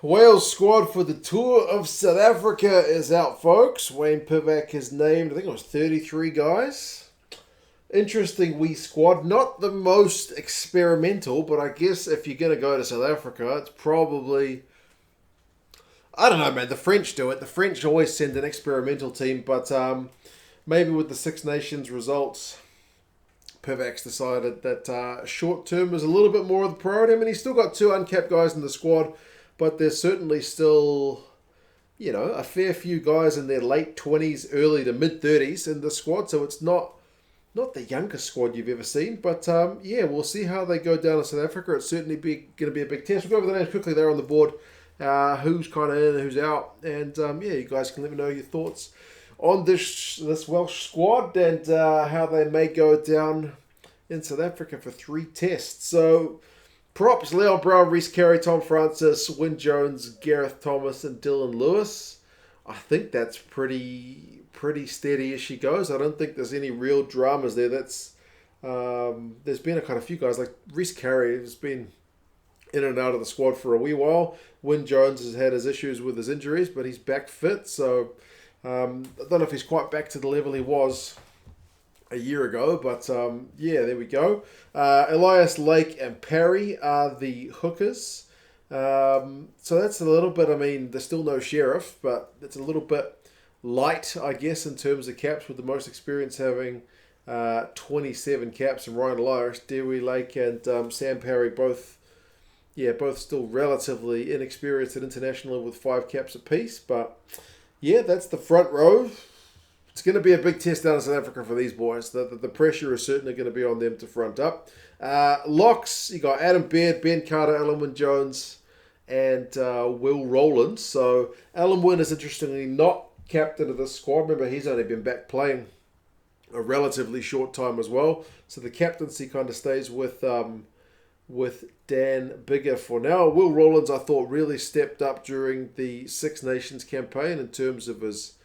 Wales squad for the tour of South Africa is out, folks. Wayne Pivac has named, I think it was 33 guys. Interesting wee squad. Not the most experimental, but I guess if you're going to go to South Africa, it's probably... I don't know, man. The French do it. The French always send an experimental team, but maybe with the Six Nations results, Pivac's decided that short term is a little bit more of the priority. I mean, he's still got two uncapped guys in the squad, but there's certainly still, a fair few guys in their late 20s, early to mid 30s in the squad. So it's not the youngest squad you've ever seen. But we'll see how they go down in South Africa. It's certainly going to be a big test. We'll go over the names quickly there on the board. Who's kind of in and who's out. And you guys can let me know your thoughts on this Welsh squad and how they may go down in South Africa for 3 tests. So... props: Leon Brown, Rhys, Carre, Tomas Francis, Wyn Jones, Gareth Thomas, and Dillon Lewis. I think that's pretty steady as she goes. I don't think there's any real dramas there. There's been a kind of few guys like Rhys Carre has been in and out of the squad for a wee while. Wyn Jones has had his issues with his injuries, but he's back fit. So I don't know if he's quite back to the level he was a year ago, but there we go. Elias, Lake, and Parry are the hookers. So that's a little bit, there's still no sheriff, but it's a little bit light, I guess, in terms of caps, with the most experience having 27 caps, and Ryan Elias, Dewi Lake, and Sam Parry both still relatively inexperienced at international with 5 caps apiece. But that's the front row. It's going to be a big test down in South Africa for these boys. The pressure is certainly going to be on them to front up. Locks, you got Adam Baird, Ben Carter, Alun Wyn Jones, and Will Rowlands. So Alun Wyn is interestingly not captain of this squad. Remember, he's only been back playing a relatively short time as well. So the captaincy kind of stays with Dan Biggar for now. Will Rowlands, I thought, really stepped up during the Six Nations campaign in terms of his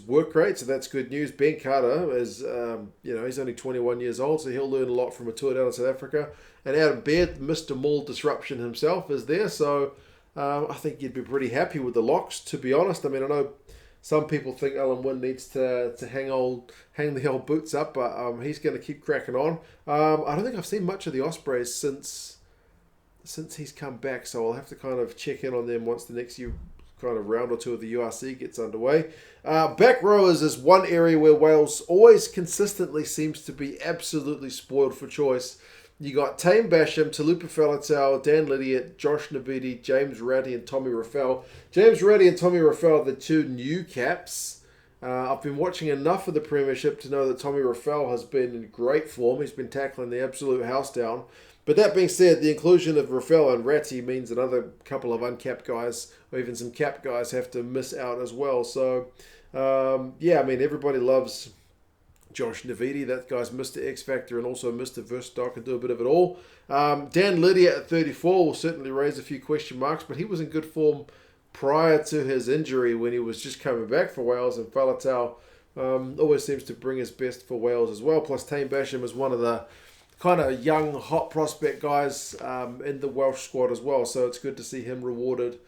work rate, so that's good news. Ben Carter is, he's only 21 years old, so he'll learn a lot from a tour down in South Africa. And Adam Baird, Mr. Maul Disruption himself, is there, so I think you'd be pretty happy with the locks, to be honest. I know some people think Alun Wyn needs to hang the old boots up, but he's going to keep cracking on. I don't think I've seen much of the Ospreys since he's come back, so I'll have to kind of check in on them once the next kind of round or two of the URC gets underway. Back rowers is one area where Wales always consistently seems to be absolutely spoiled for choice. You got Taine Basham, Taulupe Faletau, Dan Lydiate, Josh Navidi, James Ratti, and Tommy Reffell. James Ratti and Tommy Reffell are the 2 new caps. I've been watching enough of the Premiership to know that Tommy Reffell has been in great form. He's been tackling the absolute house down. But that being said, the inclusion of Reffell and Ratti means another couple of uncapped guys, or even some capped guys, have to miss out as well. So, everybody loves Josh Navidi. That guy's Mr. X Factor and also Mr. Versatile, can do a bit of it all. Dan Lydiate at 34 will certainly raise a few question marks, but he was in good form prior to his injury when he was just coming back for Wales, and Faletau always seems to bring his best for Wales as well. Plus, Taine Basham is one of the kind of young, hot prospect guys in the Welsh squad as well. So it's good to see him rewarded.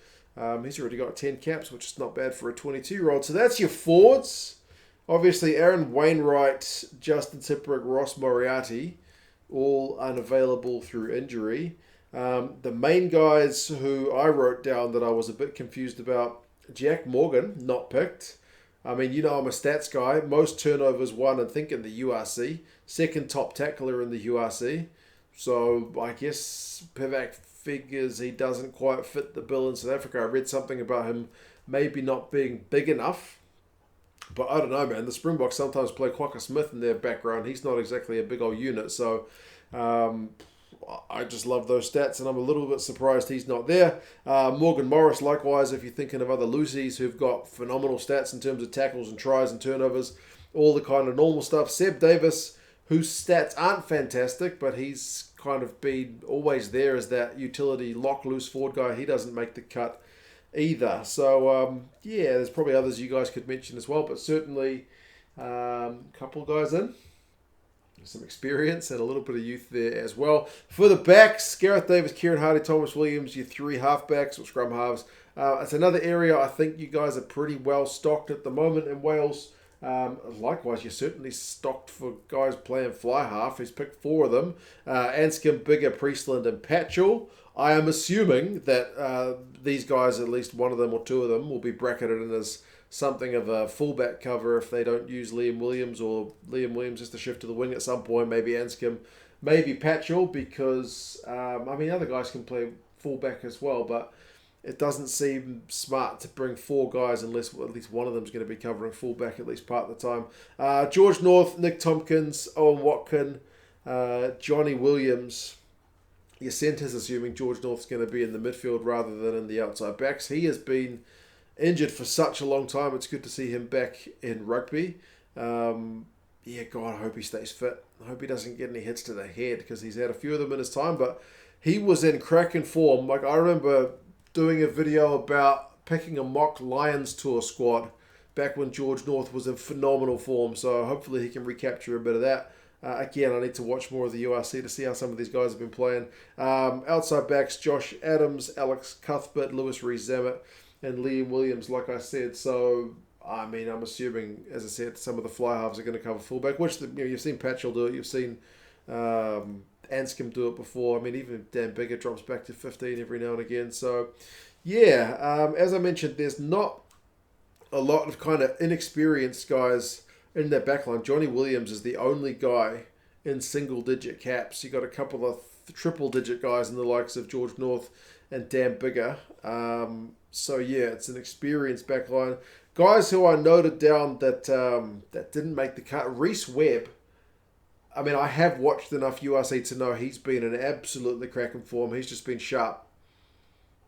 He's already got 10 caps, which is not bad for a 22-year-old. So that's your forwards. Obviously, Aaron Wainwright, Justin Tipuric, Ross Moriarty, all unavailable through injury. The main guys who I wrote down that I was a bit confused about, Jack Morgan, not picked. I'm a stats guy. Most turnovers won, I think, in the URC. Second top tackler in the URC. So I guess Pivac figures he doesn't quite fit the bill in South Africa. I read something about him maybe not being big enough. But I don't know, man. The Springboks sometimes play Quokka Smith in their background. He's not exactly a big old unit. So I just love those stats, and I'm a little bit surprised he's not there. Morgan Morris, likewise, if you're thinking of other Lucies who've got phenomenal stats in terms of tackles and tries and turnovers, all the kind of normal stuff. Seb Davis, whose stats aren't fantastic, but he's kind of been always there as that utility lock loose forward guy. He doesn't make the cut either. So, there's probably others you guys could mention as well, but certainly a couple of guys in. some experience and a little bit of youth there as well. For the backs, Gareth Davies, Kieran Hardy, Thomas Williams, your three halfbacks or scrum halves. It's another area I think you guys are pretty well stocked at the moment in Wales. Likewise, you're certainly stocked for guys playing fly half. He's picked four of them. Anscombe, Bigger, Priestland and Patchell. I am assuming that these guys, at least one of them or two of them, will be bracketed in as something of a fullback cover if they don't use Liam Williams, or Liam Williams just to shift to the wing at some point, maybe Anscombe, maybe Patchell, because, other guys can play fullback as well, but it doesn't seem smart to bring four guys unless at least one of them is going to be covering fullback at least part of the time. George North, Nick Tompkins, Owen Watkin, Johnny Williams. Your centres, assuming George North's going to be in the midfield rather than in the outside backs. He has been injured for such a long time. It's good to see him back in rugby. God, I hope he stays fit. I hope he doesn't get any hits to the head because he's had a few of them in his time, but he was in cracking form. Like, I remember doing a video about picking a mock Lions tour squad back when George North was in phenomenal form, so hopefully he can recapture a bit of that. Again, I need to watch more of the URC to see how some of these guys have been playing. Outside backs, Josh Adams, Alex Cuthbert, Lewis Rhys-Zammit, and Liam Williams, like I said. So, I'm assuming, as I said, some of the fly halves are going to cover fullback, which you've seen Patchell do it. You've seen Anscombe do it before. Even Dan Bigger drops back to 15 every now and again. So, as I mentioned, there's not a lot of kind of inexperienced guys in that backline. Johnny Williams is the only guy in single-digit caps. You got a couple of triple-digit guys in the likes of George North and Dan Bigger. It's an experienced backline. Guys who I noted down that didn't make the cut. Rhys Webb. I have watched enough URC to know he's been in absolutely cracking form. He's just been sharp.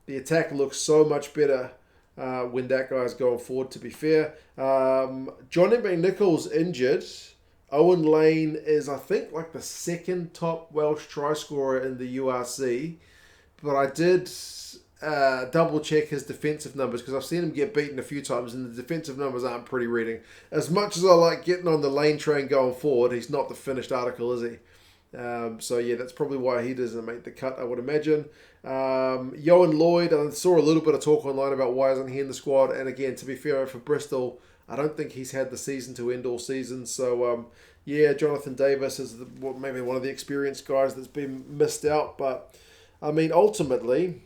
The attack looks so much better when that guy's going forward, to be fair. Johnny McNichol's injured. Owen Lane is, I think, like the second top Welsh try scorer in the URC. But I did double check his defensive numbers because I've seen him get beaten a few times and the defensive numbers aren't pretty reading. As much as I like getting on the Lane train going forward, he's not the finished article, is he? That's probably why he doesn't make the cut, I would imagine. Johan Lloyd, I saw a little bit of talk online about why isn't he in the squad. And again, to be fair, for Bristol, I don't think he's had the season to end all season. So, Jonathan Davis is maybe one of the experienced guys that's been missed out. But, ultimately,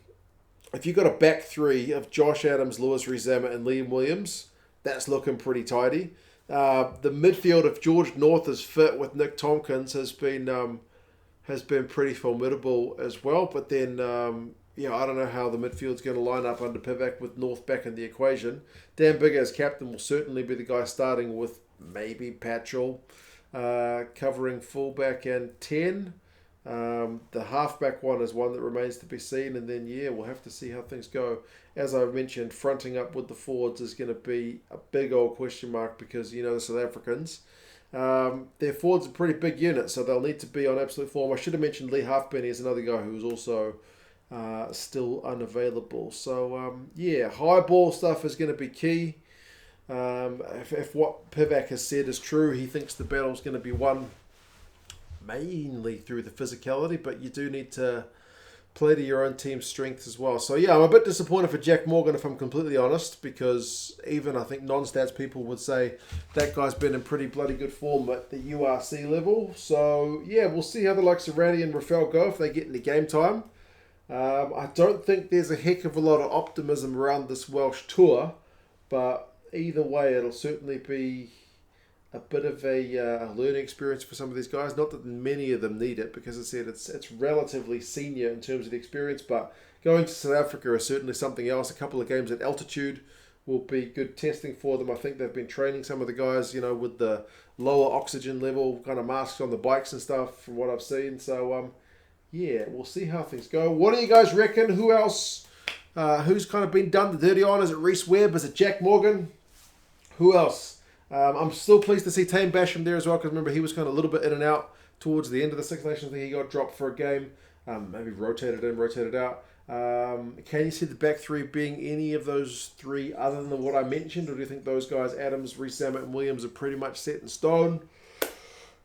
if you've got a back three of Josh Adams, Lewis Rhys-Zammit and Liam Williams, that's looking pretty tidy. The midfield, if George North is fit with Nick Tompkins, has been pretty formidable as well. But then, I don't know how the midfield's going to line up under Pivac with North back in the equation. Dan Bigger as captain will certainly be the guy starting with maybe Patchell covering fullback and 10. The halfback one is one that remains to be seen, and then we'll have to see how things go. As I mentioned, fronting up with the forwards is going to be a big old question mark because the South Africans, their forwards are a pretty big unit, so they'll need to be on absolute form. I should have mentioned Lee Halfpenny is another guy who's also still unavailable. So high ball stuff is going to be key. If what Pivac has said is true, he thinks the battle's going to be won mainly through the physicality, but you do need to play to your own team's strengths as well. So I'm a bit disappointed for Jack Morgan, if I'm completely honest, because even I think non-stats people would say that guy's been in pretty bloody good form at the URC level. So we'll see how the likes of Ratti and Reffell go if they get into game time. I don't think there's a heck of a lot of optimism around this Welsh tour, but either way it'll certainly be a bit of a learning experience for some of these guys. Not that many of them need it, because as I said, it's relatively senior in terms of the experience, but going to South Africa is certainly something else. A couple of games at altitude will be good testing for them. I think they've been training some of the guys, with the lower oxygen level, kind of masks on the bikes and stuff from what I've seen. So, we'll see how things go. What do you guys reckon? Who else? Who's kind of been done the dirty on? Is it Rhys Webb? Is it Jack Morgan? Who else? I'm still pleased to see Taine Basham there as well, because remember he was kind of a little bit in and out towards the end of the Six Nations. I think he got dropped for a game, maybe rotated in, rotated out. Can you see the back three being any of those three other than what I mentioned, or do you think those guys, Adams, Rhys-Zammit and Williams, are pretty much set in stone?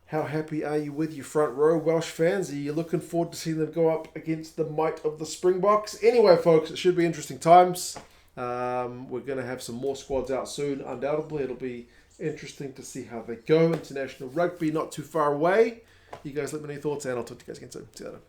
How happy are you with your front row, Welsh fans? Are you looking forward to seeing them go up against the might of the Springboks? Anyway, folks, it should be interesting times. We're going to have some more squads out soon. Undoubtedly, it'll be interesting to see how they go. International rugby not too far away. You guys let me know your thoughts, and I'll talk to you guys again soon. See you later.